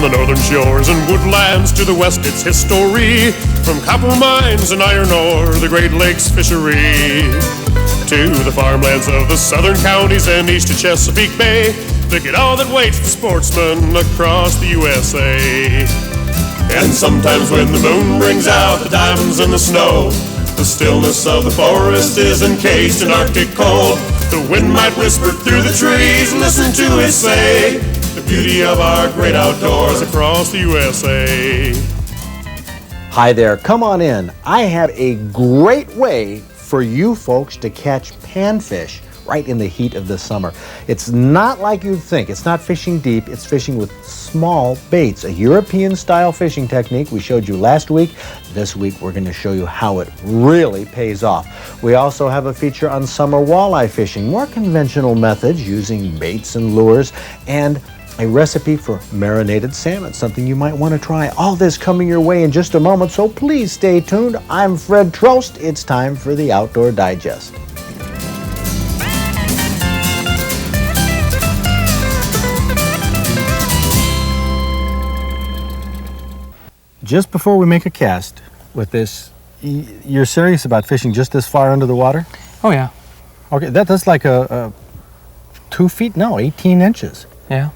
the northern shores and woodlands to the west, it's history. From copper mines and iron ore, the Great Lakes fishery, to the farmlands of the southern counties and east to Chesapeake Bay. Look at all that waits the sportsman across the USA. And sometimes when the moon brings out the diamonds in the snow, the stillness of the forest is encased in Arctic cold. The wind might whisper through the trees, listen to it say the beauty of our great outdoors across the USA. Hi there, come on in. I have a great way for you folks to catch panfish right in the heat of the summer. It's not like you'd think. It's not fishing deep, it's fishing with small baits, a European-style fishing technique we showed you last week. This week we're going to show you how it really pays off. We also have a feature on summer walleye fishing, more conventional methods using baits and lures, and a recipe for marinated salmon, something you might want to try. All this coming your way in just a moment, so please stay tuned. I'm Fred Trost. It's time for the Outdoor Digest. Just before we make a cast with this, you're serious about fishing just this far under the water? Oh yeah. Okay, that's like a 2 feet, no, 18 inches. Yeah.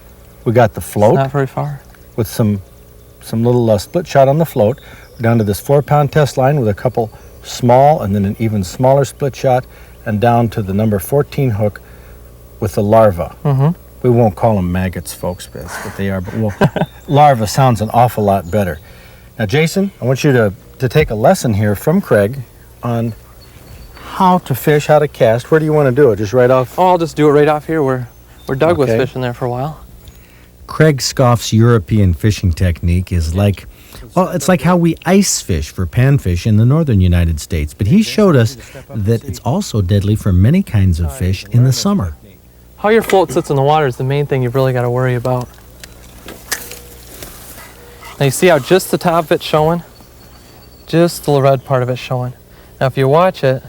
We got the float. It's not very far. With some little split shot on the float. We're down to this 4-pound test line with a couple small and then an even smaller split shot, and down to the number 14 hook with the larva. Mm-hmm. We won't call them maggots, folks, but that's what they are. But larva sounds an awful lot better. Now, Jason, I want you to take a lesson here from Craig on how to fish, how to cast. Where do you want to do it? Just right off? Oh, I'll just do it right off here where Doug was fishing there for a while. Craig Scoff's European fishing technique is like, well, it's like how we ice fish for panfish in the northern United States. But he showed us that it's also deadly for many kinds of fish in the summer. How your float sits in the water is the main thing you've really got to worry about. Now you see how just the top of it's showing? Just the red part of it's showing. Now if you watch it,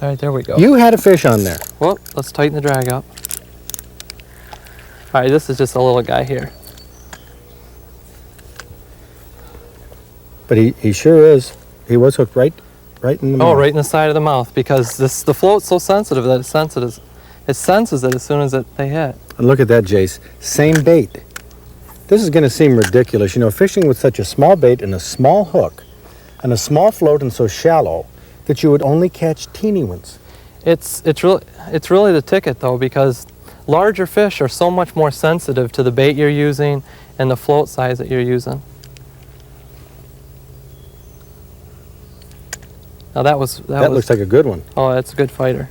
all right, there we go. You had a fish on there. Well, let's tighten the drag up. All right, this is just a little guy here. But he sure is. He was hooked right in the mouth. Oh, right in the side of the mouth, because the float's so sensitive that it senses it as soon as they hit. And look at that, Jace. Same bait. This is going to seem ridiculous. You know, fishing with such a small bait and a small hook and a small float and so shallow that you would only catch teeny ones. It's really the ticket, though, because larger fish are so much more sensitive to the bait you're using and the float size that you're using. Now that looks like a good one. Oh, that's a good fighter.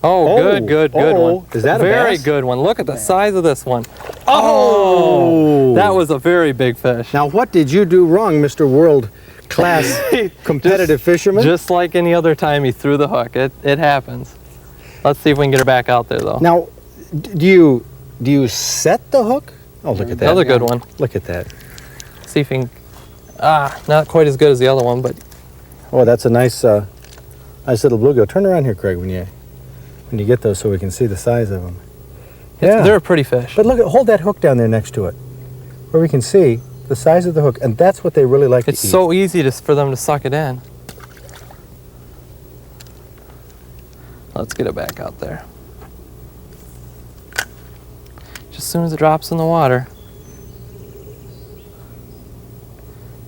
Oh, good one. Is that a very bass? good one? Look at the size of this one. Oh, that was a very big fish. Now, what did you do wrong, Mr. World Class competitive fisherman? Just like any other time he threw the hook. It happens. Let's see if we can get her back out there, though. Now, do you set the hook? Oh, look at that. Another good one. Look at that. See if you can. Not quite as good as the other one, but. Oh, that's a nice little bluegill. Turn around here, Craig, when you get those, so we can see the size of them. Yeah, they're a pretty fish. But look, hold that hook down there next to it, where we can see the size of the hook, and that's what they really like to eat. It's so easy for them to suck it in. Let's get it back out there. Just as soon as it drops in the water.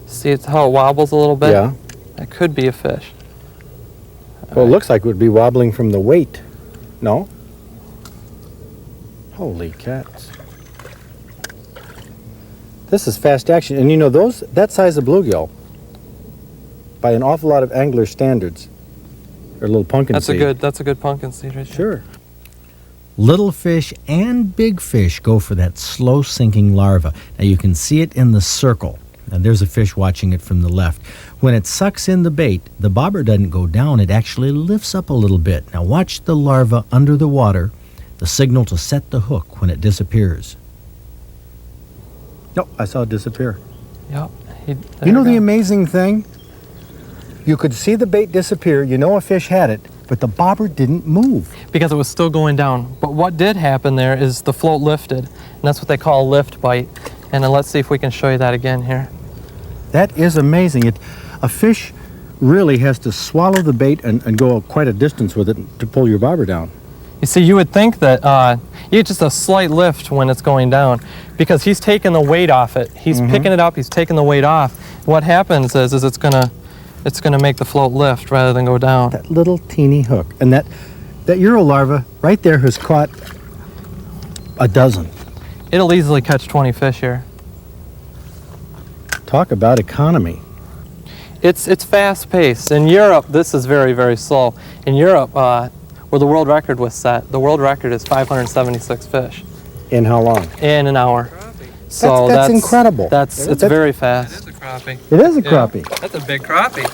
See how it wobbles a little bit? Yeah. That could be a fish. Well, it looks like it would be wobbling from the weight. No? Holy cats. This is fast action. And you know, that size of bluegill, by an awful lot of angler standards, are a little pumpkin seed. That's a good pumpkin seed right there. Sure. Little fish and big fish go for that slow sinking larva. Now you can see it in the circle. And there's a fish watching it from the left. When it sucks in the bait, the bobber doesn't go down, it actually lifts up a little bit. Now watch the larva under the water, the signal to set the hook when it disappears. No, I saw it disappear. Yep. You know the amazing thing? You could see the bait disappear, you know a fish had it, but the bobber didn't move. Because it was still going down. But what did happen there is the float lifted, and that's what they call a lift bite. And then let's see if we can show you that again here. That is amazing. A fish really has to swallow the bait and go quite a distance with it to pull your bobber down. You see, you would think that you get just a slight lift when it's going down because he's taking the weight off it. He's picking it up, he's taking the weight off. What happens is it's gonna make the float lift rather than go down. That little teeny hook. And that Euro larva right there has caught a dozen. It'll easily catch 20 fish here. Talk about economy. It's fast-paced. In Europe, this is very, very slow. In Europe, where the world record was set, the world record is 576 fish. In how long? In an hour. So that's incredible. It's very fast. It's a crappie. It is a crappie. That's a big crappie.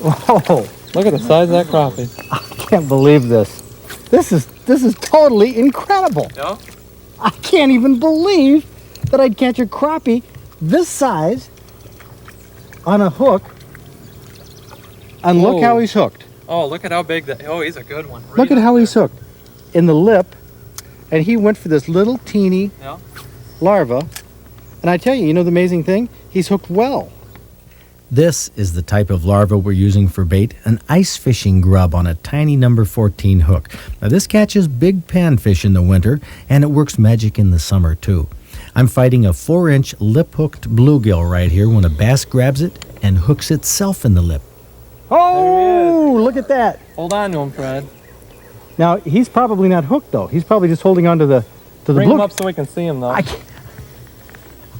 Oh, Look at the size of that crappie. I can't believe this. This is totally incredible. Yeah? I can't even believe that I'd catch a crappie this size on a hook. And look Whoa. how he's hooked. Oh, look at how big that. Oh, he's a good one. Look at how he's hooked. In the lip. And he went for this little teeny Yeah. larva. And I tell you, you know the amazing thing? He's hooked well. This is the type of larva we're using for bait, an ice fishing grub on a tiny number 14 hook. Now this catches big panfish in the winter, and it works magic in the summer too. I'm fighting a 4-inch lip-hooked bluegill right here when a bass grabs it and hooks itself in the lip. Oh, look at that. Hold on to him, Fred. Now, he's probably not hooked though. He's probably just holding on to the Bring blue. him up so we can see him, though. I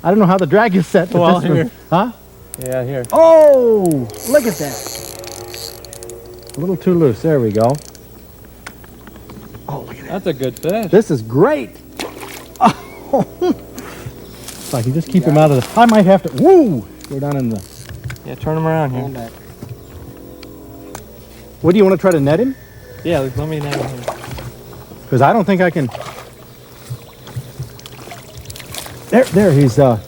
don't know how the drag is set. But Well, this one- here. Huh? Yeah, here. Oh, look at that. A little too loose. There we go. Oh, look at that. That's a good fish. This is great. Oh. If I can just keep him out of the... I might have to... Woo! Go down in the... Yeah, turn him around here. What, do you want to try to net him? Yeah, let me net him here. Because I don't think I can... There, he's... Get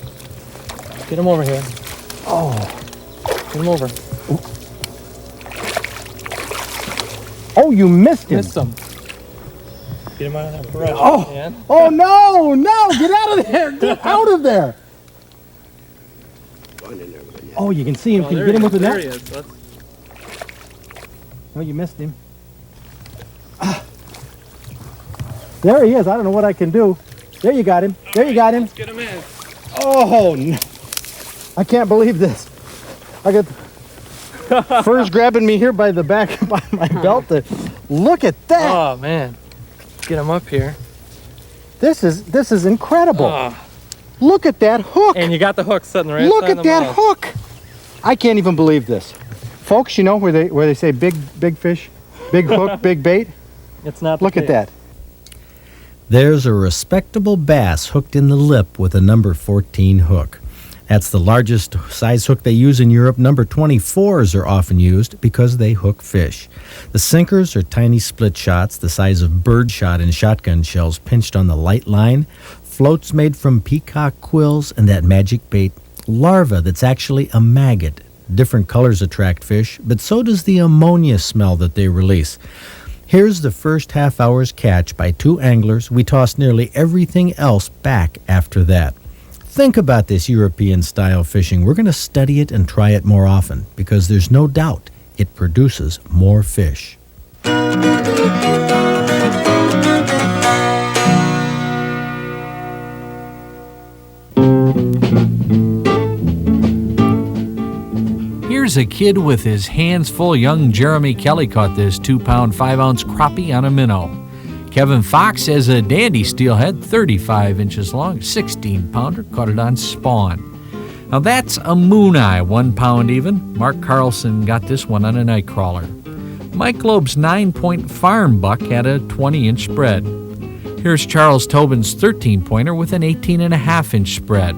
him over here. Oh. Get him over. Oh, you missed him. Missed him. Get him out of there. Oh. Yeah. Oh, no, get out of there. Get out of there. Oh, you can see him. Oh, Can you there get him he with the is. There net? he is. That's... Oh, you missed him. There he is. I don't know what I can do. There you got him. There you got him. Let's get him in. Oh, no. I can't believe this. I got furs grabbing me here by the back by my belt. Look at that. Oh, man. Get him up here. This is incredible. Oh. Look at that hook. And you got the hook sitting right Look side at of the that mouth. hook. I can't even believe this. Folks, you know where they say big fish, big hook, big bait? It's not the Look at case. that. There's a respectable bass hooked in the lip with a number 14 hook. That's the largest size hook they use in Europe. Number 24s are often used because they hook fish. The sinkers are tiny split shots the size of birdshot and shotgun shells pinched on the light line. Floats made from peacock quills and that magic bait, larva that's actually a maggot. Different colors attract fish, but so does the ammonia smell that they release. Here's the first half hour's catch by 2 anglers. We toss nearly everything else back after that. Think about this European-style fishing. We're going to study it and try it more often because there's no doubt it produces more fish. Here's a kid with his hands full. Young Jeremy Kelly caught this 2-pound, 5-ounce crappie on a minnow. Kevin Fox has a dandy steelhead, 35 inches long, 16-pounder, caught it on spawn. Now that's a moon eye, 1 pound even. Mark Carlson got this one on a night crawler. Mike Loeb's 9-point farm buck had a 20-inch spread. Here's Charles Tobin's 13-pointer with an 18.5-inch spread.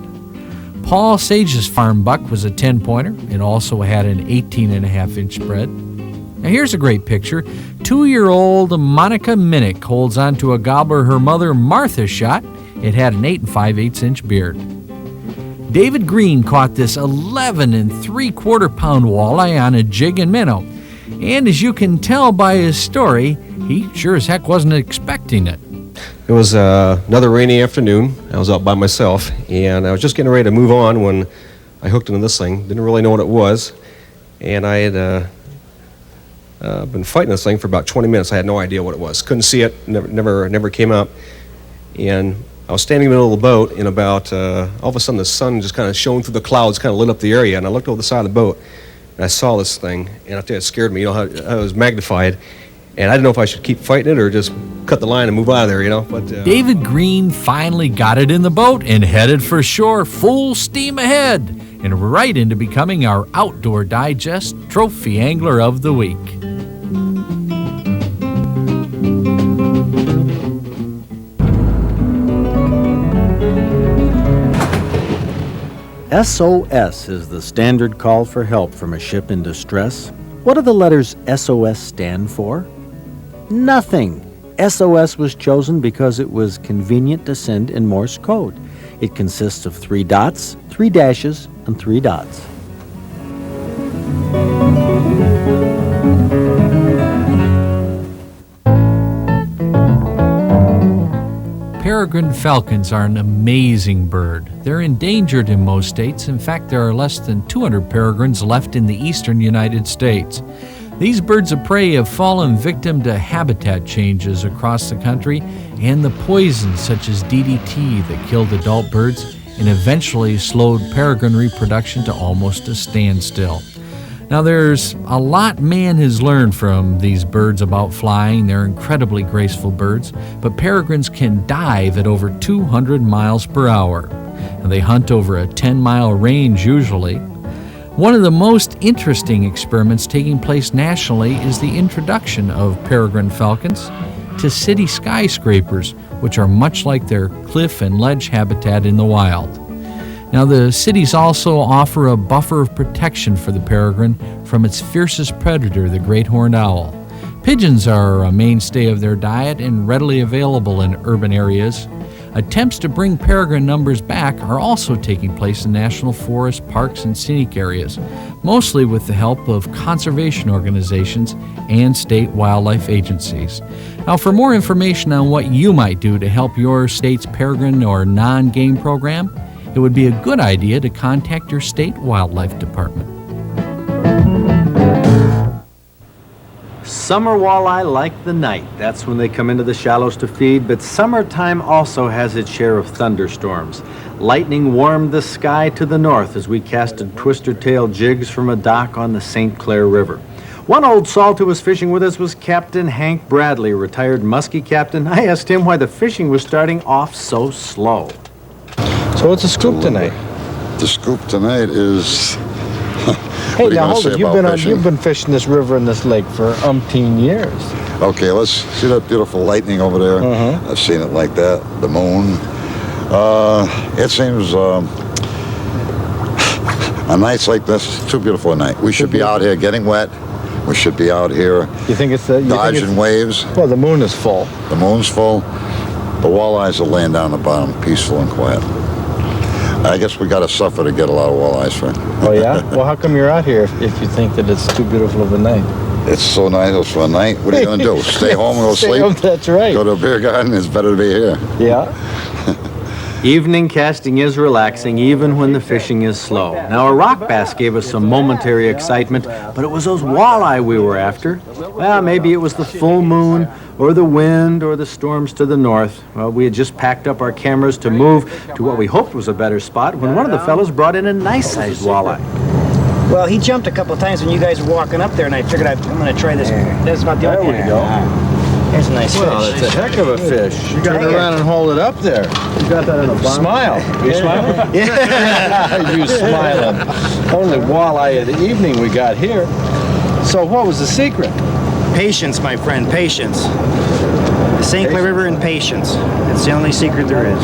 Paul Sage's farm buck was a 10-pointer. It also had an 18.5-inch spread. Now here's a great picture. 2-year-old Monica Minnick holds onto a gobbler her mother Martha shot. It had an 8 5/8-inch beard. David Green caught this 11 3/4-pound walleye on a jig and minnow. And as you can tell by his story, he sure as heck wasn't expecting it. It was another rainy afternoon. I was out by myself, and I was just getting ready to move on when I hooked into this thing. Didn't really know what it was, and I had been fighting this thing for about 20 minutes. I had no idea what it was. Couldn't see it. Never came up. And I was standing in the middle of the boat, and about all of a sudden the sun just kind of shone through the clouds, kind of lit up the area, and I looked over the side of the boat, and I saw this thing, and I tell you, it scared me. You know how it was magnified. And I didn't know if I should keep fighting it or just cut the line and move out of there, you know. But David Green finally got it in the boat and headed for shore full steam ahead and right into becoming our Outdoor Digest Trophy Angler of the Week. SOS is the standard call for help from a ship in distress. What do the letters SOS stand for? Nothing. SOS was chosen because it was convenient to send in Morse code. It consists of 3 dots, 3 dashes, and 3 dots. Peregrine falcons are an amazing bird. They're endangered in most states. In fact, there are less than 200 peregrines left in the eastern United States. These birds of prey have fallen victim to habitat changes across the country and the poisons such as DDT that killed adult birds and eventually slowed peregrine reproduction to almost a standstill. Now, there's a lot man has learned from these birds about flying. They're incredibly graceful birds, but peregrines can dive at over 200 miles per hour. And they hunt over a 10-mile range usually. One of the most interesting experiments taking place nationally is the introduction of peregrine falcons to city skyscrapers, which are much like their cliff and ledge habitat in the wild. Now, the cities also offer a buffer of protection for the peregrine from its fiercest predator, the great horned owl. Pigeons are a mainstay of their diet and readily available in urban areas. Attempts to bring peregrine numbers back are also taking place in national forests, parks, and scenic areas, mostly with the help of conservation organizations and state wildlife agencies. Now, for more information on what you might do to help your state's peregrine or non-game program, it would be a good idea to contact your state wildlife department. Summer walleye like the night. That's when they come into the shallows to feed, but summertime also has its share of thunderstorms. Lightning warmed the sky to the north as we casted twister-tail jigs from a dock on the St. Clair River. One old salt who was fishing with us was Captain Hank Bradley, retired muskie captain. I asked him why the fishing was starting off so slow. So what's the scoop tonight? The scoop tonight is... Hey, now hold it. You've been fishing this river and this lake for umpteen years. Okay, let's see that beautiful lightning over there. I've seen it like that. The moon. It seems on nights like this, it's too beautiful a night. We should be out here getting wet. We should be out here you think it's the, dodging waves. Well, the moon is full. The moon's full. The walleyes are laying down the bottom, peaceful and quiet. I guess we got to suffer to get a lot of walleyes, right? Oh, yeah? Well, how come you're out here if you think that it's too beautiful of a night? It's so nice for a night. What are you going to do? Stay home and go sleep? Home, that's right. Go to a beer garden? It's better to be here. Yeah. Evening casting is relaxing even when the fishing is slow. Now, a rock bass gave us some momentary excitement, but it was those walleye we were after. Well, maybe it was the full moon, or the wind, or the storms to the north. Well, we had just packed up our cameras to move to what we hoped was a better spot when one of the fellows brought in a nice-sized walleye. Well, he jumped a couple of times when you guys were walking up there, and I figured I'm going to try this. That's about the only way to go. There's a nice fish. Well, it's a heck of a fish. You turn around and hold it up there. You got that in a bomb. Smile. You smiling? Yeah. You smiling. Only walleye of the evening we got here. So what was the secret? Patience, my friend, patience. The St. Clair River and patience. It's the only secret there is.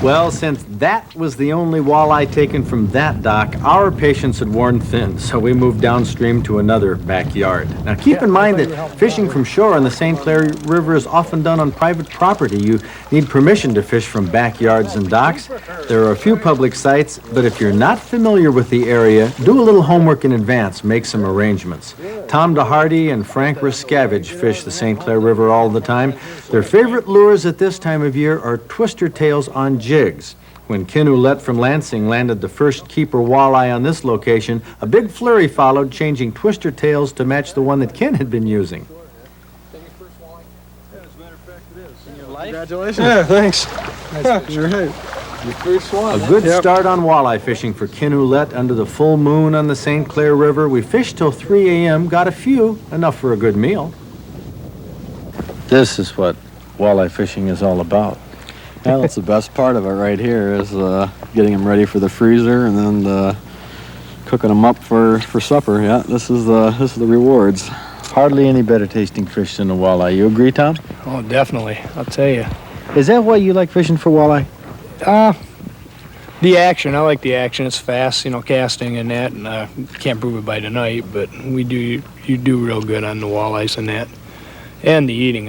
Well, since that was the only walleye taken from that dock, our patience had worn thin, so we moved downstream to another backyard. Now, keep in mind that fishing from shore on the St. Clair River is often done on private property. You need permission to fish from backyards and docks. There are a few public sites, but if you're not familiar with the area, do a little homework in advance, make some arrangements. Tom DeHardy and Frank Ruscavage fish the St. Clair River all the time. Their favorite lures at this time of year are twister tails on jigs. When Ken Ouellette from Lansing landed the first keeper walleye on this location, a big flurry followed, changing twister tails to match the one that Ken had been using. Congratulations. Yeah, thanks. You're right. Your first one. A good start on walleye fishing for Ken Ouellette under the full moon on the St. Clair River. We fished till 3 a.m., got a few, enough for a good meal. This is what walleye fishing is all about. Yeah, that's the best part of it right here is getting them ready for the freezer and then cooking them up for supper. Yeah, this is the rewards. Hardly any better tasting fish than a walleye. You agree, Tom? Oh, definitely. I'll tell you. Is that why you like fishing for walleye? The action. I like the action. It's fast, casting and that, and can't prove it by tonight, but you do real good on the walleyes and that. And the eating.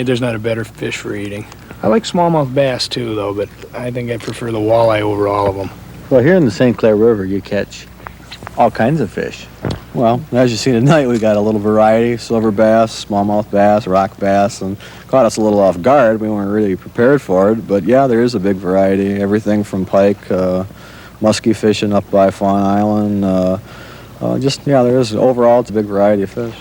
There's not a better fish for eating. I like smallmouth bass too, though, but I think I prefer the walleye over all of them. Well, here in the St. Clair River, you catch all kinds of fish. Well, as you see tonight, we got a little variety: silver bass, smallmouth bass, rock bass, and caught us a little off guard. We weren't really prepared for it, but yeah, there is a big variety. Everything from pike, muskie fishing up by Fawn Island. There is overall, it's a big variety of fish.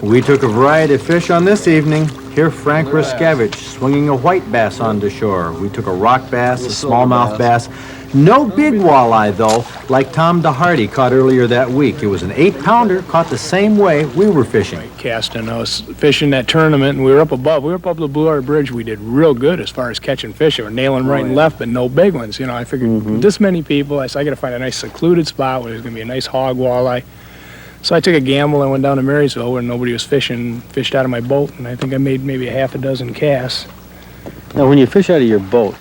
We took a variety of fish on this evening. Here, Frank Ruscavage swinging a white bass onto shore. We took a rock bass, a smallmouth bass. No big walleye, though, like Tom DeHardy caught earlier that week. It was an 8-pounder, caught the same way we were fishing. Casting, I was fishing that tournament, and we were up above. We were up the Blue Water Bridge. We did real good as far as catching fish. They were nailing right and left, but no big ones. I figured with this many people, I said, I got to find a nice secluded spot where there's going to be a nice hog walleye. So I took a gamble and went down to Marysville where nobody was fishing, fished out of my boat, and I think I made maybe a half a dozen casts. Now, when you fish out of your boat,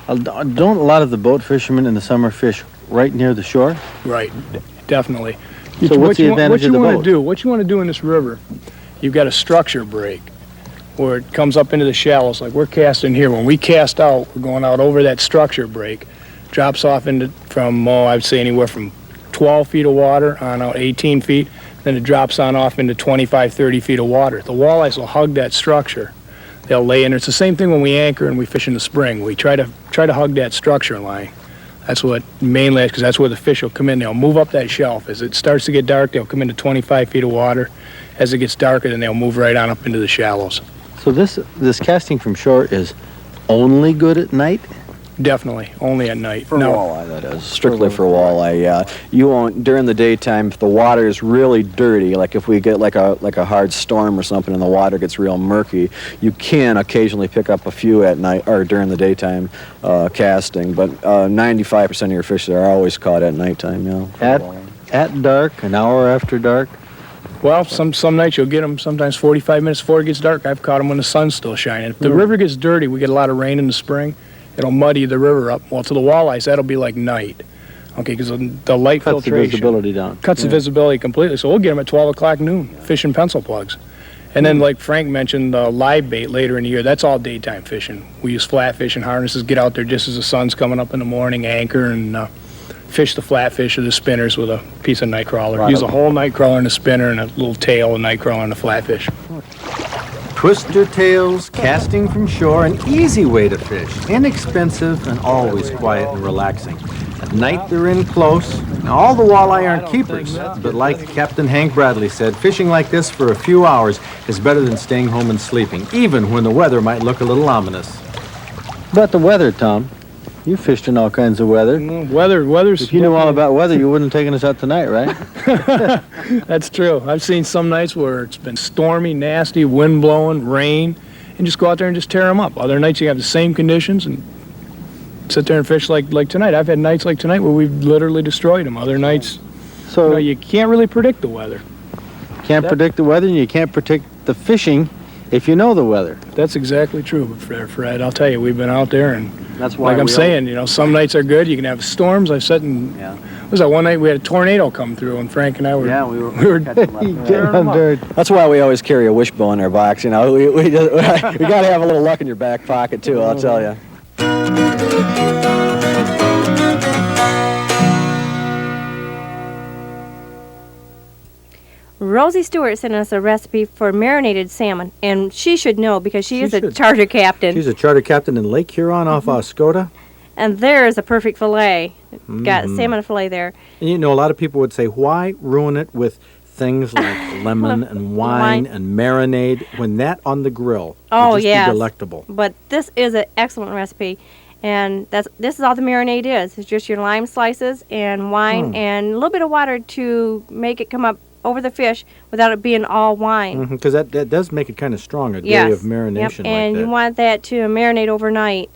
don't a lot of the boat fishermen in the summer fish right near the shore? Right, definitely. So what's the advantage of the boat? What you want to do in this river, you've got a structure break where it comes up into the shallows like we're casting here. When we cast out, we're going out over that structure break, drops off from I'd say anywhere from 12 feet of water on out 18 feet, then it drops on off into 25, 30 feet of water. The walleyes will hug that structure. They'll lay in there. It's the same thing when we anchor and we fish in the spring. We try to hug that structure line. That's what mainly, because that's where the fish will come in. They'll move up that shelf. As it starts to get dark, they'll come into 25 feet of water. As it gets darker, then they'll move right on up into the shallows. So this casting from shore is only good at night? Definitely, only at night. For walleye, that is. Strictly for walleye, yeah. You won't, during the daytime, if the water is really dirty, like if we get like a hard storm or something and the water gets real murky, you can occasionally pick up a few at night or during the daytime casting, but 95% of your fish are always caught at nighttime, At dark, an hour after dark? Well, some nights you'll get them sometimes 45 minutes before it gets dark. I've caught them when the sun's still shining. If the river gets dirty, we get a lot of rain in the spring, it'll muddy the river up. Well, to the walleyes, that'll be like night. Okay, because the light cuts filtration. the visibility down. Cuts the visibility completely. So we'll get them at 12 o'clock noon, fishing pencil plugs. And then, like Frank mentioned, the live bait later in the year, that's all daytime fishing. We use flat fishing harnesses, get out there just as the sun's coming up in the morning, anchor, and fish the flatfish or the spinners with a piece of night crawler. Right. Use a whole night crawler and a spinner and a little tail, a night crawler and a flatfish. Twister tails, casting from shore, an easy way to fish. Inexpensive and always quiet and relaxing. At night they're in close. Now all the walleye aren't keepers, but like Captain Hank Bradley said, fishing like this for a few hours is better than staying home and sleeping, even when the weather might look a little ominous. About the weather, Tom. You fished in all kinds of weather. Weather's... If you knew all about weather, you wouldn't have taken us out tonight, right? That's true. I've seen some nights where it's been stormy, nasty, wind blowing, rain, and just go out there and just tear them up. Other nights you have the same conditions and sit there and fish like tonight. I've had nights like tonight where we've literally destroyed them. Other nights, you can't really predict the weather. Can't predict the weather, and you can't predict the fishing if you know the weather. That's exactly true, Fred. I'll tell you, we've been out there, and That's why like I'm we saying, you know, some nights are good. You can have storms. I've sat in. Yeah. Was that one night we had a tornado come through, and Frank and I were. Yeah, we were catching them up. That's why we always carry a wishbone in our box. You know, we got to have a little luck in your back pocket too. I'll tell you. Rosie Stewart sent us a recipe for marinated salmon, and she should know because she is a should. charter captain. She's a charter captain in Lake Huron off Oscoda. And there is a perfect fillet. Got salmon fillet there. And you know, a lot of people would say, why ruin it with things like lemon and wine and marinade when that on the grill would just be delectable. But this is an excellent recipe. And this is all the marinade is. It's just your lime slices and wine and a little bit of water to make it come up over the fish without it being all wine. Because that does make it kind of strong, a day of marination like and that. you want that to marinate overnight.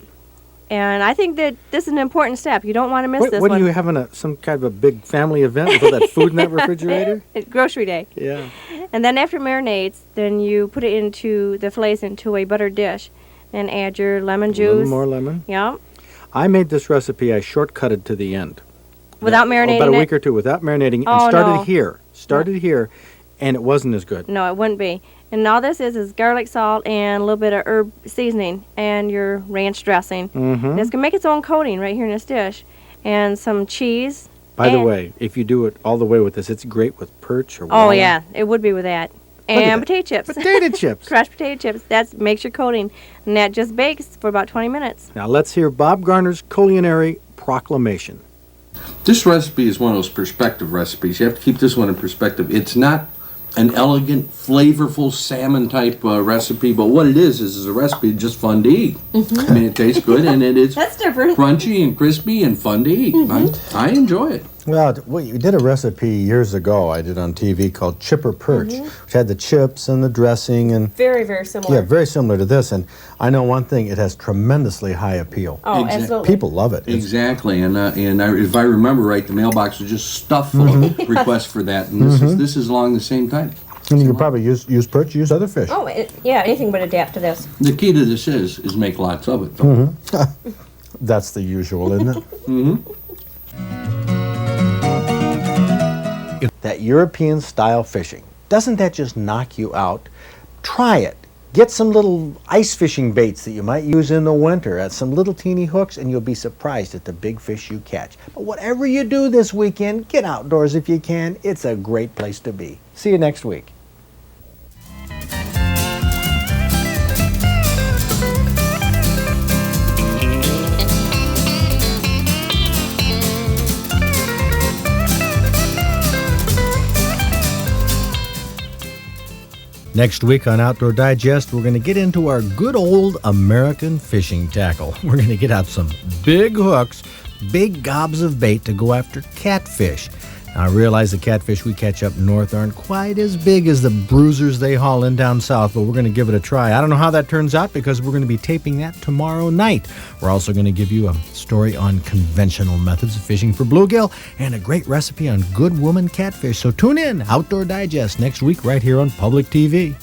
And I think that this is an important step. You don't want to miss this what one. are you having some kind of a big family event with all that food in that refrigerator? Grocery day. Yeah. And then after it marinates, then you put it into the fillets into a buttered dish and add your lemon juice. A little more lemon. Yeah. I made this recipe, I shortcutted to the end. Without marinating about a it? week or two without marinating Oh, and started no. here. Here, and it wasn't as good. No, it wouldn't be. And all this is garlic, salt, and a little bit of herb seasoning and your ranch dressing. And it's going to make its own coating right here in this dish. And some cheese. By the way, if you do it all the way with this, it's great with perch or Oh, walleye. yeah, it would be with that. And potato chips. Potato chips. Crushed potato chips. That makes your coating. And that just bakes for about 20 minutes. Now let's hear Bob Garner's culinary proclamation. This recipe is one of those perspective recipes. You have to keep this one in perspective. It's not an elegant, flavorful salmon type recipe, but what it is a recipe just fun to eat. I mean, it tastes good and it is That's different. crunchy and crispy and fun to eat. I enjoy it. Well, we did a recipe years ago I did on TV called Chipper Perch, which had the chips and the dressing and Very, very similar. yeah, very similar to this. And I know one thing, it has tremendously high appeal. Oh, absolutely. People love it. Exactly, and if I remember right, the mailbox was just stuffed full of requests for that, and this is along the same type. And you can probably use perch, use other fish. Oh, yeah, anything but adapt to this. The key to this is make lots of it, though. That's the usual, isn't it? That European style fishing, doesn't that just knock you out? Try it. Get some little ice fishing baits that you might use in the winter at some little teeny hooks, and you'll be surprised at the big fish you catch. But whatever you do this weekend, get outdoors if you can. It's a great place to be. See you next week. Next week on Outdoor Digest, we're going to get into our good old American fishing tackle. We're going to get out some big hooks, big gobs of bait to go after catfish. Now, I realize the catfish we catch up north aren't quite as big as the bruisers they haul in down south, but we're going to give it a try. I don't know how that turns out because we're going to be taping that tomorrow night. We're also going to give you a story on conventional methods of fishing for bluegill and a great recipe on good woman catfish. So tune in, Outdoor Digest, next week right here on Public TV.